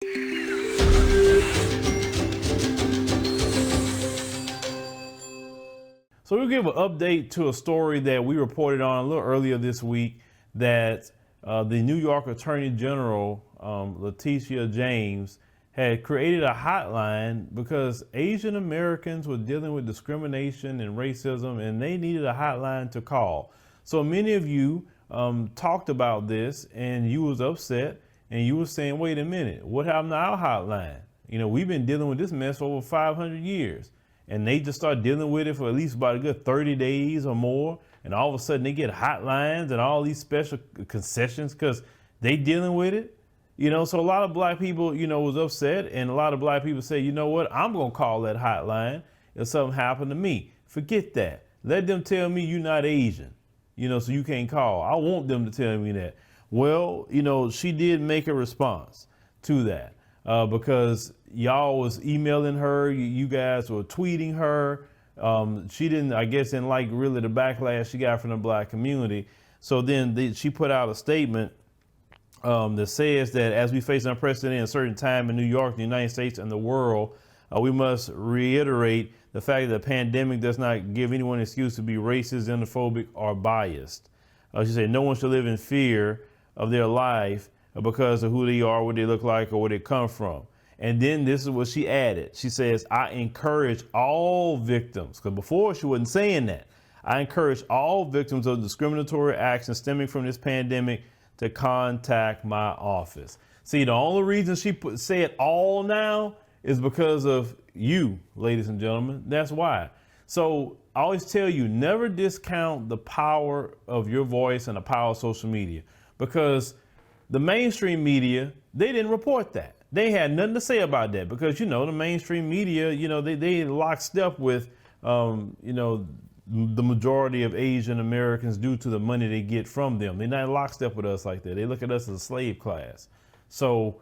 So we'll give an update to a story that we reported on a little earlier this week, that the New York Attorney General, Letitia James, had created a hotline because Asian Americans were dealing with discrimination and racism, and they needed a hotline to call. So many of you talked about this, and you was upset, and you were saying, wait a minute, what happened to our hotline? You know, we've been dealing with this mess for over 500 years. And they just start dealing with it for at least about a good 30 days or more. And all of a sudden they get hotlines and all these special concessions because they dealing with it. You know, so a lot of black people, you know, was upset, and a lot of black people say, you know what, I'm going to call that hotline if something happened to me. Forget that. Let them tell me you're not Asian, you know, so you can't call. I want them to tell me that. Well, you know, she did make a response to that. Because y'all was emailing her, you guys were tweeting her. She didn't, I guess, didn't like really the backlash she got from the black community. So then she put out a statement that says that as we face unprecedented uncertain time in New York, the United States, and the world, we must reiterate the fact that the pandemic does not give anyone an excuse to be racist, xenophobic, or biased. She said no one should live in fear of their life because of who they are, what they look like, or where they come from. And then this is what she added. She says, I encourage all victims, because before she wasn't saying that. I encourage all victims of discriminatory actions stemming from this pandemic to contact my office. See, the only reason she said all now is because of you, ladies and gentlemen. That's why. So I always tell you, never discount the power of your voice and the power of social media, because the mainstream media, they didn't report that. They had nothing to say about that because, you know, the mainstream media, you know, they lockstep with, you know, the majority of Asian Americans due to the money they get from them. They're not lockstep with us like that. They look at us as a slave class. So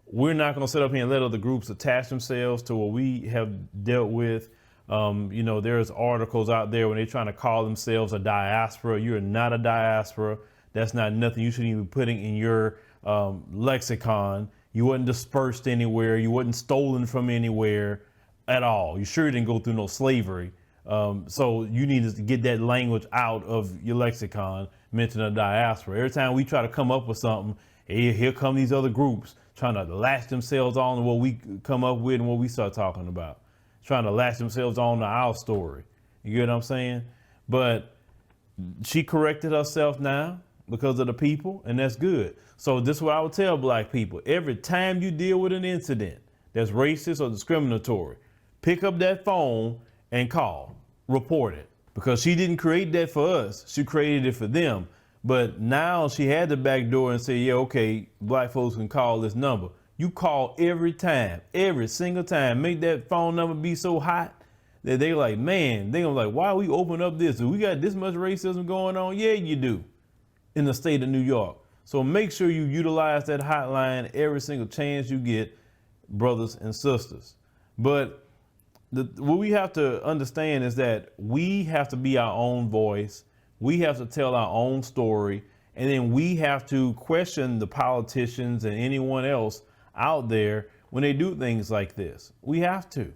we're not going to sit up here and let other groups attach themselves to what we have dealt with. You know, there's articles out there when they're trying to call themselves a diaspora. You're not a diaspora. That's not nothing you should even be putting in your lexicon. You wasn't dispersed anywhere. You wasn't stolen from anywhere at all. You sure didn't go through no slavery. So you need to get that language out of your lexicon, mention a diaspora. Every time we try to come up with something, here come these other groups trying to latch themselves on to what we come up with and what we start talking about, trying to latch themselves on to our story. You get what I'm saying? But she corrected herself now because of the people, and that's good. So this is what I would tell black people. Every time you deal with an incident that's racist or discriminatory, pick up that phone and call, report it. Because she didn't create that for us, she created it for them. But now she had the back door and say, yeah, okay, black folks can call this number. You call every time, every single time. Make that phone number be so hot that they like, man, they gonna like, why we open up this? Do we got this much racism going on? Yeah, you do, in the state of New York. So make sure you utilize that hotline every single chance you get, brothers and sisters. But what we have to understand is that we have to be our own voice. We have to tell our own story. And then we have to question the politicians and anyone else out there when they do things like this. We have to.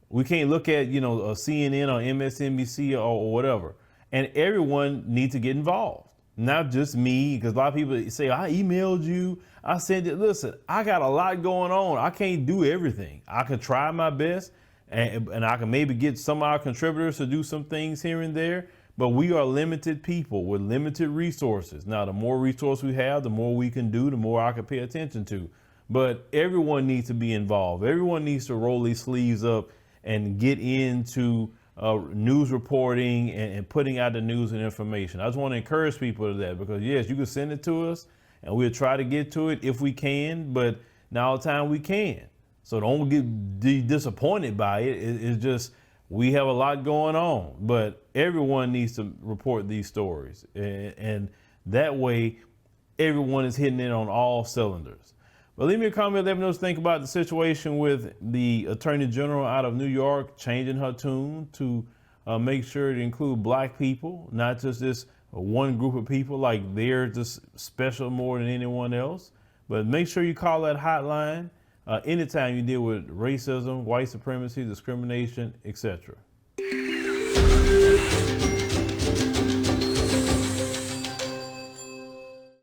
We can't look at, you know, a CNN or MSNBC or whatever. And everyone needs to get involved. Not just me, because a lot of people say, I emailed you, I sent it. Listen, I got a lot going on. I can't do everything. I can try my best, and I can maybe get some of our contributors to do some things here and there, but we are limited people with limited resources. Now, the more resources we have, the more we can do, the more I can pay attention to. But everyone needs to be involved. Everyone needs to roll their sleeves up and get into news reporting and putting out the news and information. I just want to encourage people to that, because yes, you can send it to us and we'll try to get to it if we can, but not all the time we can. So don't get disappointed by it. It's just, we have a lot going on, but everyone needs to report these stories. And that way everyone is hitting it on all cylinders. But leave me a comment, let me know what you think about the situation with the Attorney General out of New York changing her tune to make sure to include black people, not just this one group of people like they're just special more than anyone else. But make sure you call that hotline anytime you deal with racism, white supremacy, discrimination, etc.